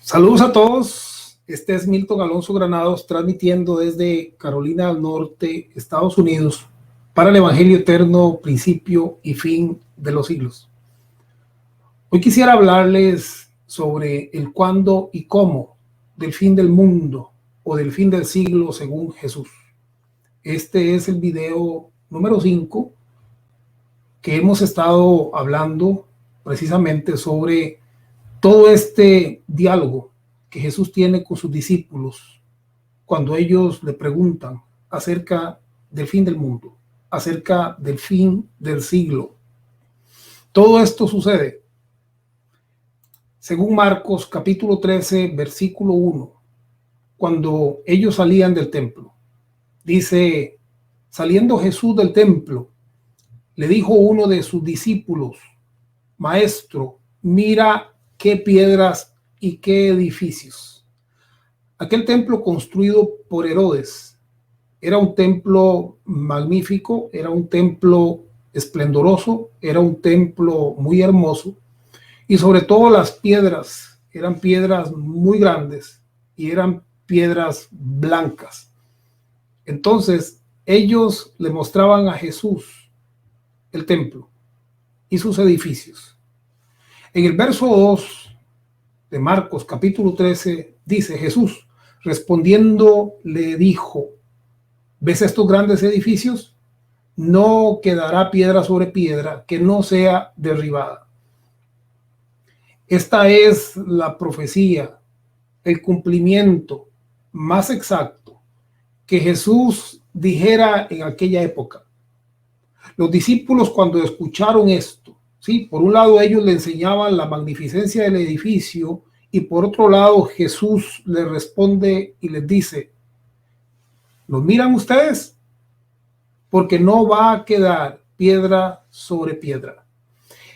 Saludos a todos. Este es Milton Alonso Granados transmitiendo desde Carolina del Norte, Estados Unidos, para el Evangelio Eterno, principio y fin de los siglos. Hoy quisiera hablarles sobre el cuándo y cómo del fin del mundo o del fin del siglo según Jesús. Este es el video número 5 que hemos estado hablando precisamente sobre todo este diálogo que Jesús tiene con sus discípulos cuando ellos le preguntan acerca del fin del mundo, acerca del fin del siglo. Todo esto sucede según Marcos capítulo 13, versículo 1, cuando ellos salían del templo. Dice: saliendo Jesús del templo, le dijo uno de sus discípulos: Maestro, mira qué piedras y qué edificios. Aquel templo construido por Herodes era un templo magnífico, era un templo esplendoroso, era un templo muy hermoso, y sobre todo las piedras eran piedras muy grandes y eran piedras blancas. Entonces ellos le mostraban a Jesús el templo y sus edificios. En el verso 2 de Marcos capítulo 13 dice: Jesús respondiendo le dijo: ¿ves estos grandes edificios? No quedará piedra sobre piedra que no sea derribada. Esta es la profecía, el cumplimiento más exacto que Jesús dijera en aquella época. Los discípulos, cuando escucharon esto, ¿sí? Por un lado ellos le enseñaban la magnificencia del edificio, y por otro lado Jesús les responde y les dice: ¿los miran ustedes? Porque no va a quedar piedra sobre piedra.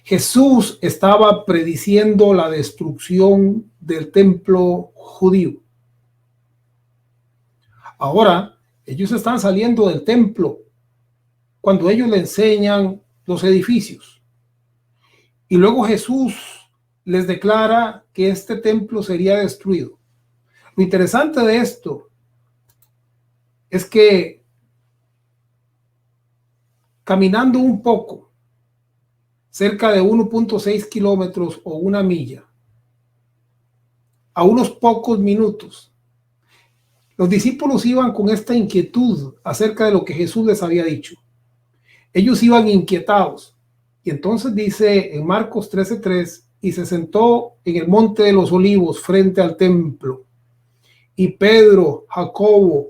Jesús estaba prediciendo la destrucción del templo judío. Ahora ellos están saliendo del templo cuando ellos le enseñan los edificios. Y luego Jesús les declara que este templo sería destruido. Lo interesante de esto es que caminando un poco, cerca de 1.6 kilómetros o una milla, a unos pocos minutos, los discípulos iban con esta inquietud acerca de lo que Jesús les había dicho. Ellos iban inquietados. Y entonces dice en Marcos 13:3: y se sentó en el monte de los olivos frente al templo. Y Pedro, Jacobo,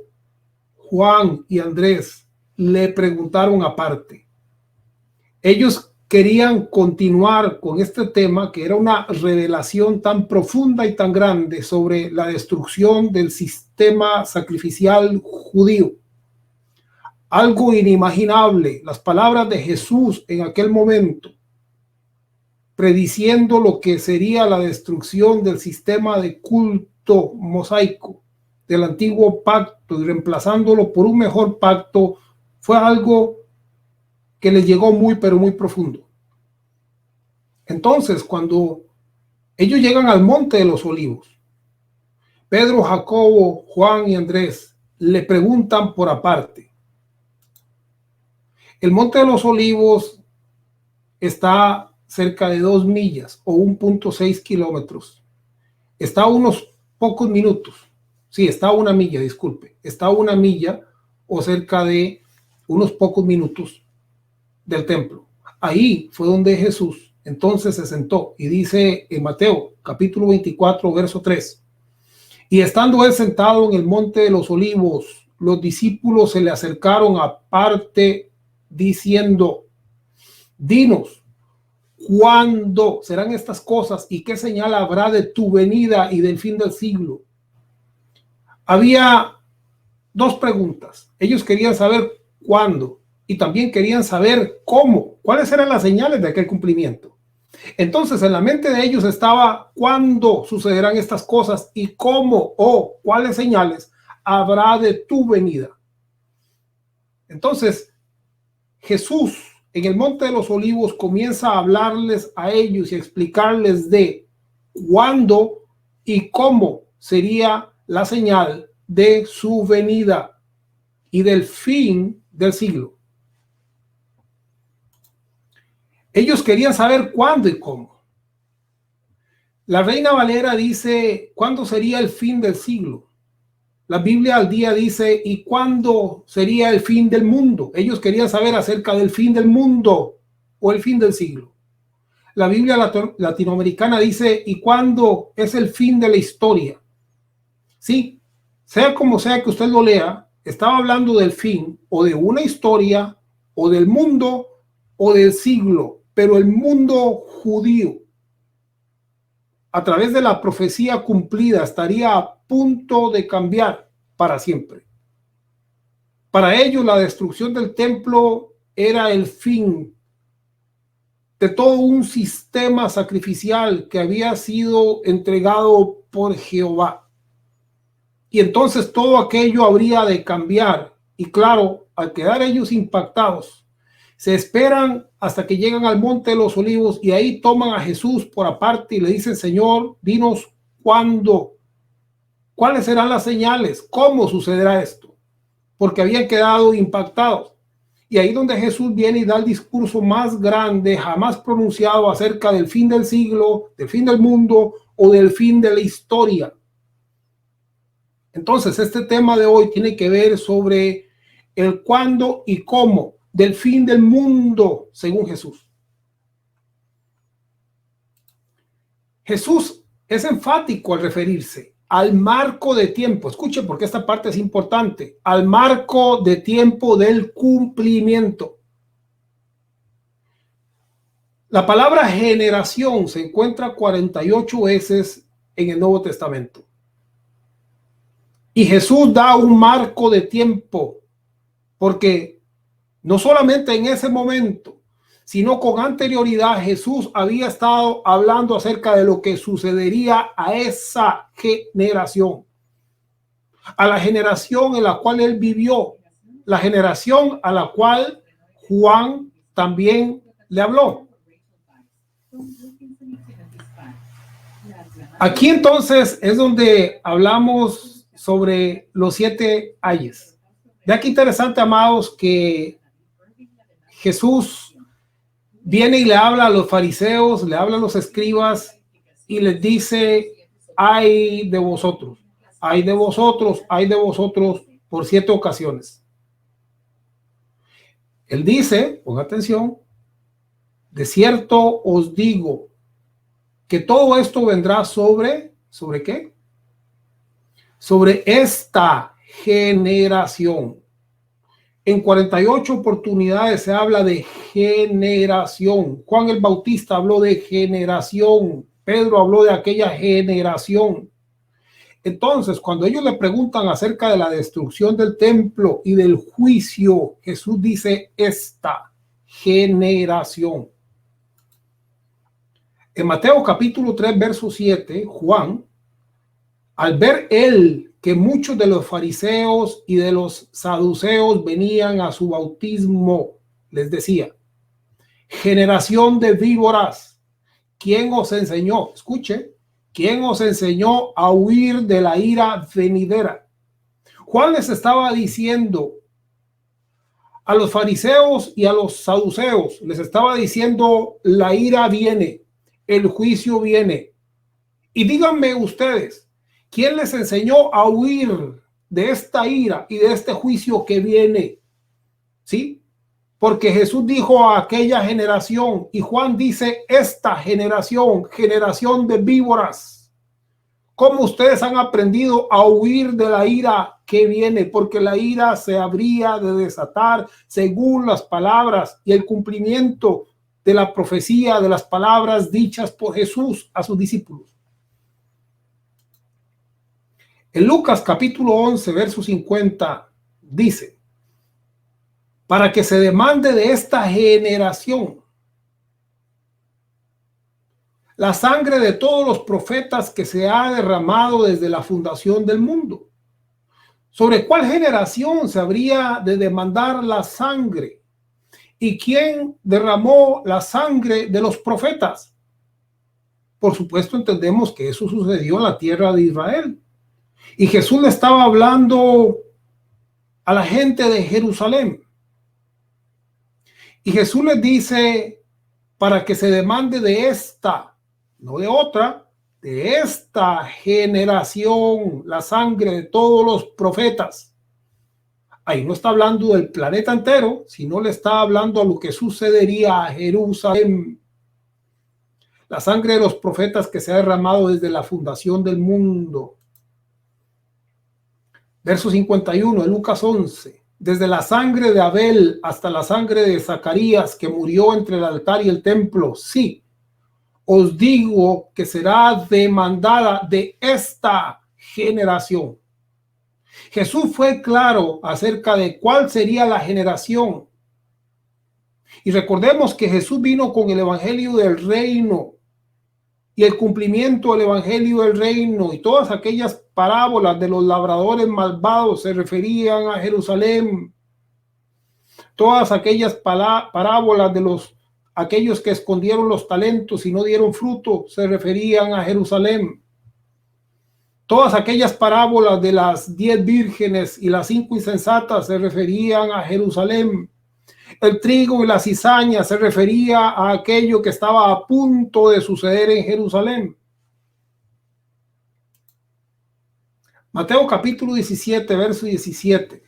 Juan y Andrés le preguntaron aparte. Ellos querían continuar con este tema, que era una revelación tan profunda y tan grande sobre la destrucción del sistema sacrificial judío. Algo inimaginable, las palabras de Jesús en aquel momento, prediciendo lo que sería la destrucción del sistema de culto mosaico del antiguo pacto y reemplazándolo por un mejor pacto, fue algo que les llegó muy, pero muy profundo. Entonces, cuando ellos llegan al monte de los olivos, Pedro, Jacobo, Juan y Andrés le preguntan por aparte. El monte de los olivos está cerca de 2 millas o 1.6 kilómetros. Está a unos pocos minutos. Sí, está a una milla, disculpe. Está a una milla o cerca de unos pocos minutos del templo. Ahí fue donde Jesús entonces se sentó, y dice en Mateo capítulo 24 verso 3: y estando él sentado en el monte de los olivos, los discípulos se le acercaron aparte diciendo: dinos, ¿cuándo serán estas cosas y qué señal habrá de tu venida y del fin del siglo? Había dos preguntas. Ellos querían saber cuándo y también querían saber cómo, cuáles eran las señales de aquel cumplimiento. Entonces en la mente de ellos estaba cuándo sucederán estas cosas y cómo o cuáles señales habrá de tu venida. Entonces Jesús en el monte de los olivos comienza a hablarles a ellos y a explicarles de cuándo y cómo sería la señal de su venida y del fin del siglo. Ellos querían saber cuándo y cómo. La Reina Valera dice, ¿cuándo sería el fin del siglo? La Biblia al día dice, ¿y cuándo sería el fin del mundo? Ellos querían saber acerca del fin del mundo o el fin del siglo. La Biblia latinoamericana dice, ¿y cuándo es el fin de la historia? Sí, sea como sea que usted lo lea, estaba hablando del fin o de una historia o del mundo o del siglo, pero el mundo judío, a través de la profecía cumplida, estaría a punto de cambiar para siempre. Para ellos, la destrucción del templo era el fin de todo un sistema sacrificial que había sido entregado por Jehová. Y entonces todo aquello habría de cambiar. Y claro, al quedar ellos impactados, se esperan hasta que llegan al Monte de los Olivos y ahí toman a Jesús por aparte y le dicen, Señor, dinos cuándo, cuáles serán las señales, cómo sucederá esto, porque habían quedado impactados. Y ahí donde Jesús viene y da el discurso más grande jamás pronunciado acerca del fin del siglo, del fin del mundo o del fin de la historia. Entonces, este tema de hoy tiene que ver sobre el cuándo y cómo del fin del mundo, según Jesús. Jesús es enfático al referirse al marco de tiempo. Escuche, porque esta parte es importante. Al marco de tiempo del cumplimiento. La palabra generación se encuentra 48 veces en el Nuevo Testamento. Y Jesús da un marco de tiempo, porque no solamente en ese momento, sino con anterioridad, Jesús había estado hablando acerca de lo que sucedería a esa generación, a la generación en la cual él vivió, la generación a la cual Juan también le habló. Aquí entonces es donde hablamos sobre los 7 ayes. Ya que interesante, amados, que Jesús viene y le habla a los fariseos, le habla a los escribas y les dice, ay de vosotros, ay de vosotros, ay de vosotros, por 7 ocasiones. Él dice, ponga atención, de cierto os digo que todo esto vendrá ¿sobre qué? Sobre esta generación. En 48 oportunidades se habla de generación. Juan el Bautista habló de generación. Pedro habló de aquella generación. Entonces, cuando ellos le preguntan acerca de la destrucción del templo y del juicio, Jesús dice esta generación. En Mateo capítulo 3, verso 7, Juan, al ver él que muchos de los fariseos y de los saduceos venían a su bautismo, les decía, generación de víboras, ¿quién os enseñó? Escuche, ¿quién os enseñó a huir de la ira venidera? Juan les estaba diciendo a los fariseos y a los saduceos, les estaba diciendo, la ira viene, el juicio viene. Y díganme ustedes, ¿quién les enseñó a huir de esta ira y de este juicio que viene? ¿Sí? Porque Jesús dijo a aquella generación y Juan dice esta generación, generación de víboras. ¿Cómo ustedes han aprendido a huir de la ira que viene? Porque la ira se habría de desatar según las palabras y el cumplimiento de la profecía de las palabras dichas por Jesús a sus discípulos. En Lucas capítulo 11, verso 50, dice, para que se demande de esta generación la sangre de todos los profetas que se ha derramado desde la fundación del mundo. ¿Sobre cuál generación se habría de demandar la sangre? ¿Y quién derramó la sangre de los profetas? Por supuesto, entendemos que eso sucedió en la tierra de Israel. Y Jesús le estaba hablando a la gente de Jerusalén. Y Jesús les dice para que se demande de esta, no de otra, de esta generación, la sangre de todos los profetas. Ahí no está hablando del planeta entero, sino le está hablando a lo que sucedería a Jerusalén. La sangre de los profetas que se ha derramado desde la fundación del mundo. Verso 51 de Lucas 11. Desde la sangre de Abel hasta la sangre de Zacarías que murió entre el altar y el templo. Sí, os digo que será demandada de esta generación. Jesús fue claro acerca de cuál sería la generación. Y recordemos que Jesús vino con el evangelio del reino y el cumplimiento del evangelio del reino, y todas aquellas parábolas de los labradores malvados se referían a Jerusalén. Todas aquellas parábolas de aquellos que escondieron los talentos y no dieron fruto se referían a Jerusalén. Todas aquellas parábolas de las 10 vírgenes y las 5 insensatas se referían a Jerusalén. El trigo y la cizaña se refería a aquello que estaba a punto de suceder en Jerusalén. Mateo capítulo 17, verso 17.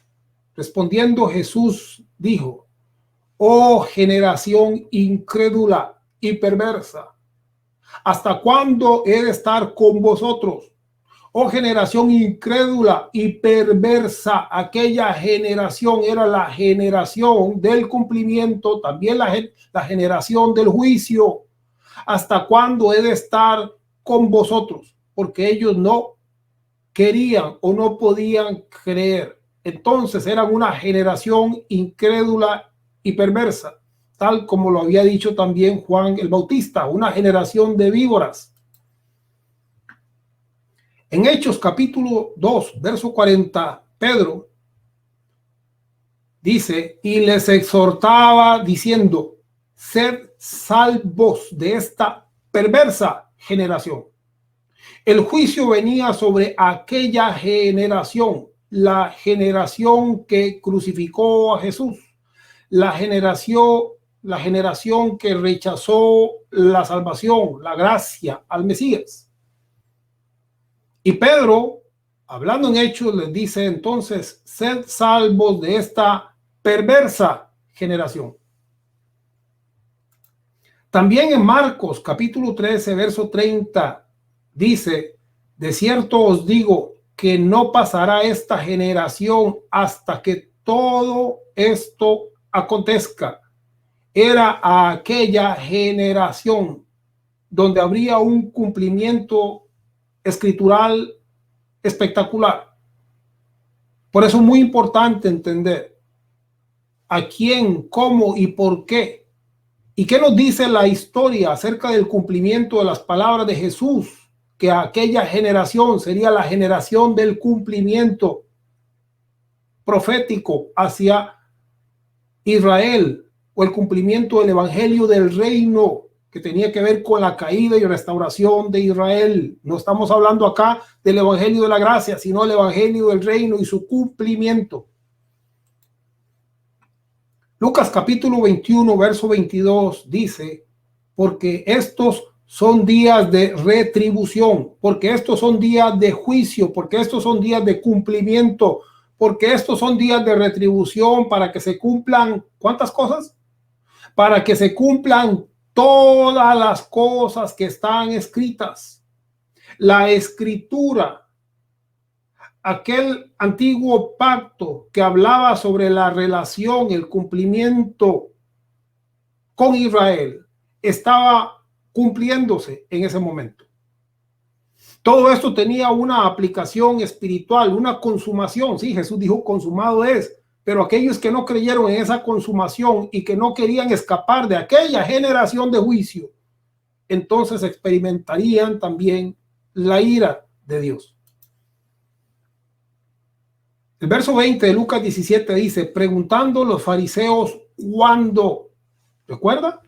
Respondiendo Jesús dijo: oh generación incrédula y perversa, ¿hasta cuándo he de estar con vosotros? Oh generación incrédula y perversa. Aquella generación era la generación del cumplimiento, también la generación del juicio. ¿Hasta cuándo he de estar con vosotros? Porque ellos no querían o no podían creer. Entonces eran una generación incrédula y perversa, tal como lo había dicho también Juan el Bautista, una generación de víboras. En Hechos capítulo 2, verso 40, Pedro dice: y les exhortaba diciendo: sed salvos de esta perversa generación. El juicio venía sobre aquella generación, la generación que crucificó a Jesús, la generación que rechazó la salvación, la gracia al Mesías. Y Pedro, hablando en Hechos, les dice entonces: sed salvos de esta perversa generación. También en Marcos capítulo 13, verso 30, dice: de cierto os digo que no pasará esta generación hasta que todo esto acontezca. Era aquella generación donde habría un cumplimiento escritural espectacular. Por eso es muy importante entender a quién, cómo y por qué. ¿Y qué nos dice la historia acerca del cumplimiento de las palabras de Jesús? Que aquella generación sería la generación del cumplimiento profético hacia Israel, o el cumplimiento del evangelio del reino, que tenía que ver con la caída y restauración de Israel. No estamos hablando acá del evangelio de la gracia, sino del evangelio del reino y su cumplimiento. Lucas capítulo 21, verso 22 dice: porque estos son días de retribución, porque estos son días de juicio, porque estos son días de cumplimiento, porque estos son días de retribución para que se cumplan, ¿cuántas cosas? Para que se cumplan todas las cosas que están escritas. La escritura, aquel antiguo pacto que hablaba sobre la relación, el cumplimiento con Israel, estaba cumpliéndose en ese momento. Todo esto tenía una aplicación espiritual, una consumación. Sí, Jesús dijo: consumado es. Pero aquellos que no creyeron en esa consumación y que no querían escapar de aquella generación de juicio, entonces experimentarían también la ira de Dios. El verso 20 de Lucas 17 dice: preguntando los fariseos cuándo, ¿recuerda?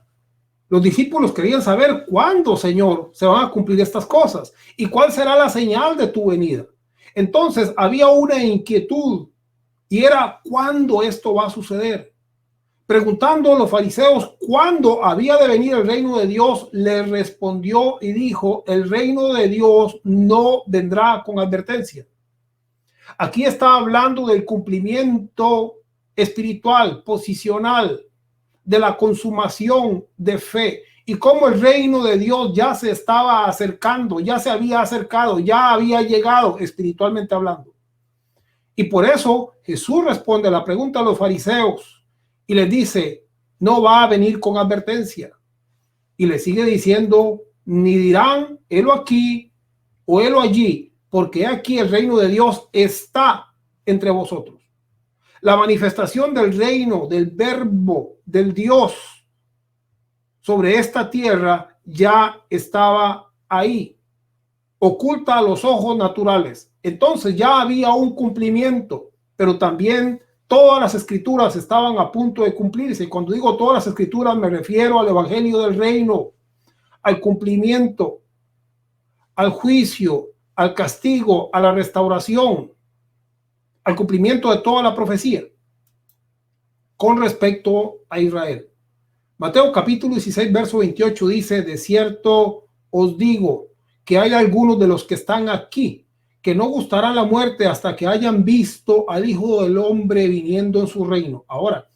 Los discípulos querían saber cuándo, Señor, se van a cumplir estas cosas y cuál será la señal de tu venida. Entonces había una inquietud y era cuándo esto va a suceder. Preguntando a los fariseos cuándo había de venir el reino de Dios, les respondió y dijo: el reino de Dios no vendrá con advertencia. Aquí está hablando del cumplimiento espiritual, posicional, de la consumación de fe y cómo el reino de Dios ya se estaba acercando, ya se había acercado, ya había llegado espiritualmente hablando. Y por eso Jesús responde a la pregunta a los fariseos y les dice: no va a venir con advertencia. Y le sigue diciendo: ni dirán helo aquí o helo allí, porque aquí el reino de Dios está entre vosotros. La manifestación del reino, del verbo, del Dios sobre esta tierra ya estaba ahí, oculta a los ojos naturales. Entonces ya había un cumplimiento, pero también todas las escrituras estaban a punto de cumplirse. Y cuando digo todas las escrituras me refiero al evangelio del reino, al cumplimiento, al juicio, al castigo, a la restauración, al cumplimiento de toda la profecía con respecto a Israel. Mateo capítulo 16, verso 28 dice: de cierto os digo que hay algunos de los que están aquí que no gustarán la muerte hasta que hayan visto al Hijo del Hombre viniendo en su reino. Ahora,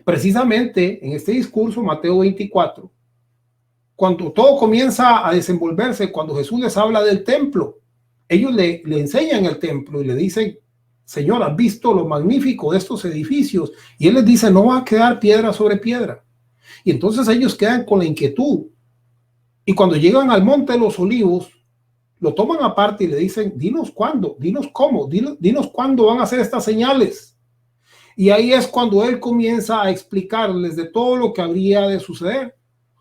precisamente en este discurso, Mateo 24, cuando todo comienza a desenvolverse, cuando Jesús les habla del templo, ellos le enseñan el templo y le dicen: Señor, ¿has visto lo magnífico de estos edificios? Y él les dice: no va a quedar piedra sobre piedra. Y entonces ellos quedan con la inquietud. Y cuando llegan al Monte de los Olivos, lo toman aparte y le dicen: dinos cuándo, dinos cómo, dinos cuándo van a hacer estas señales. Y ahí es cuando él comienza a explicarles de todo lo que habría de suceder,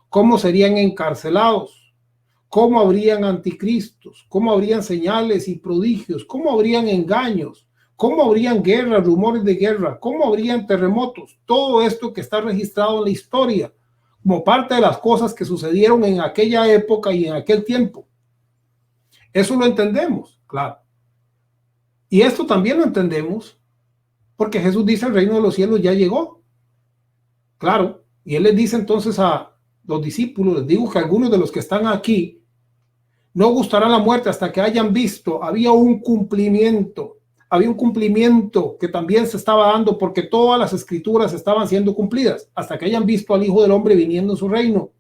cómo serían encarcelados, cómo habrían anticristos, cómo habrían señales y prodigios, cómo habrían engaños, cómo habrían guerras, rumores de guerra, cómo habrían terremotos. Todo esto que está registrado en la historia como parte de las cosas que sucedieron en aquella época y en aquel tiempo. Eso lo entendemos, claro. Y esto también lo entendemos porque Jesús dice: el reino de los cielos ya llegó. Claro. Y él les dice entonces a los discípulos: les digo que algunos de los que están aquí no gustarán la muerte hasta que hayan visto. Había un cumplimiento que también se estaba dando, porque todas las escrituras estaban siendo cumplidas hasta que hayan visto al Hijo del Hombre viniendo en su reino.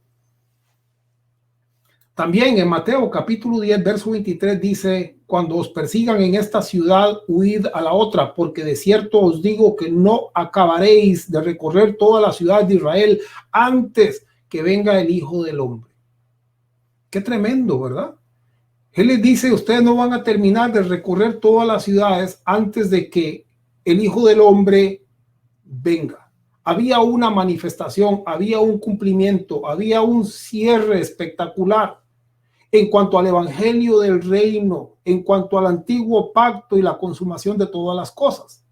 También en Mateo capítulo 10, verso 23 dice: cuando os persigan en esta ciudad, huid a la otra, porque de cierto os digo que no acabaréis de recorrer toda la ciudad de Israel antes que venga el Hijo del Hombre. Qué tremendo, ¿verdad? Él les dice: ustedes no van a terminar de recorrer todas las ciudades antes de que el Hijo del Hombre venga. Había una manifestación, había un cumplimiento, había un cierre espectacular en cuanto al evangelio del reino, en cuanto al antiguo pacto y la consumación de todas las cosas.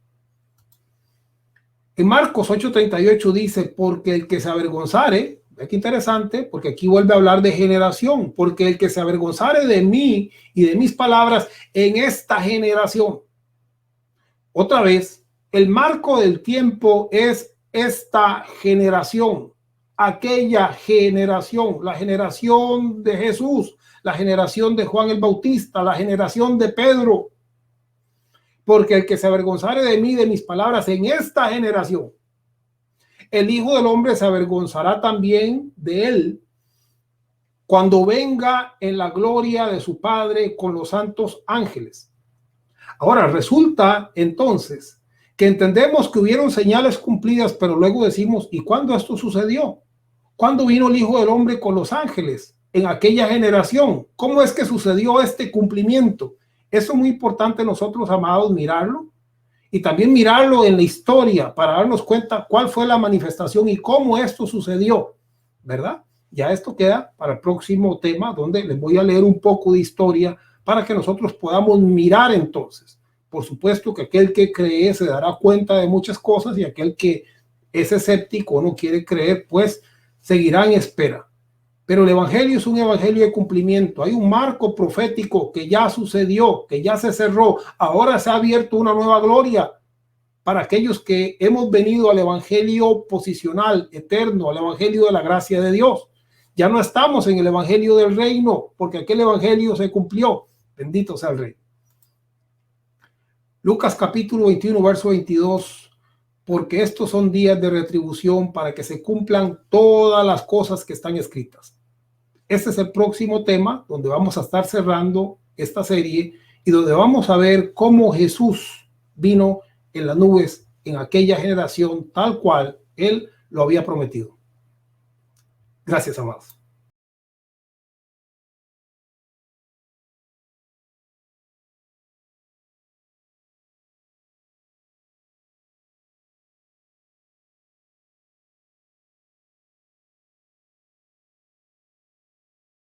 En Marcos 8:38 dice: porque el que se avergonzare, ve qué interesante, porque aquí vuelve a hablar de generación, porque el que se avergonzare de mí y de mis palabras en esta generación. Otra vez, el marco del tiempo es esta generación, aquella generación, la generación de Jesús, la generación de Juan el Bautista, la generación de Pedro. Porque el que se avergonzare de mí, de mis palabras en esta generación, el Hijo del Hombre se avergonzará también de él cuando venga en la gloria de su Padre con los santos ángeles. Ahora resulta entonces que entendemos que hubieron señales cumplidas, pero luego decimos: ¿y cuándo esto sucedió? ¿Cuándo vino el Hijo del Hombre con los ángeles? En aquella generación. ¿Cómo es que sucedió este cumplimiento? Eso es muy importante nosotros, amados, mirarlo. Y también mirarlo en la historia para darnos cuenta cuál fue la manifestación y cómo esto sucedió, ¿verdad? Ya esto queda para el próximo tema, donde les voy a leer un poco de historia para que nosotros podamos mirar entonces. Por supuesto que aquel que cree se dará cuenta de muchas cosas, y aquel que es escéptico o no quiere creer, pues seguirá en espera. Pero el evangelio es un evangelio de cumplimiento. Hay un marco profético que ya sucedió, que ya se cerró. Ahora se ha abierto una nueva gloria para aquellos que hemos venido al evangelio posicional, eterno, al evangelio de la gracia de Dios. Ya no estamos en el evangelio del reino, porque aquel evangelio se cumplió. Bendito sea el Rey. Lucas capítulo 21, verso 22. Porque estos son días de retribución para que se cumplan todas las cosas que están escritas. Este es el próximo tema donde vamos a estar cerrando esta serie y donde vamos a ver cómo Jesús vino en las nubes en aquella generación tal cual Él lo había prometido. Gracias, amados.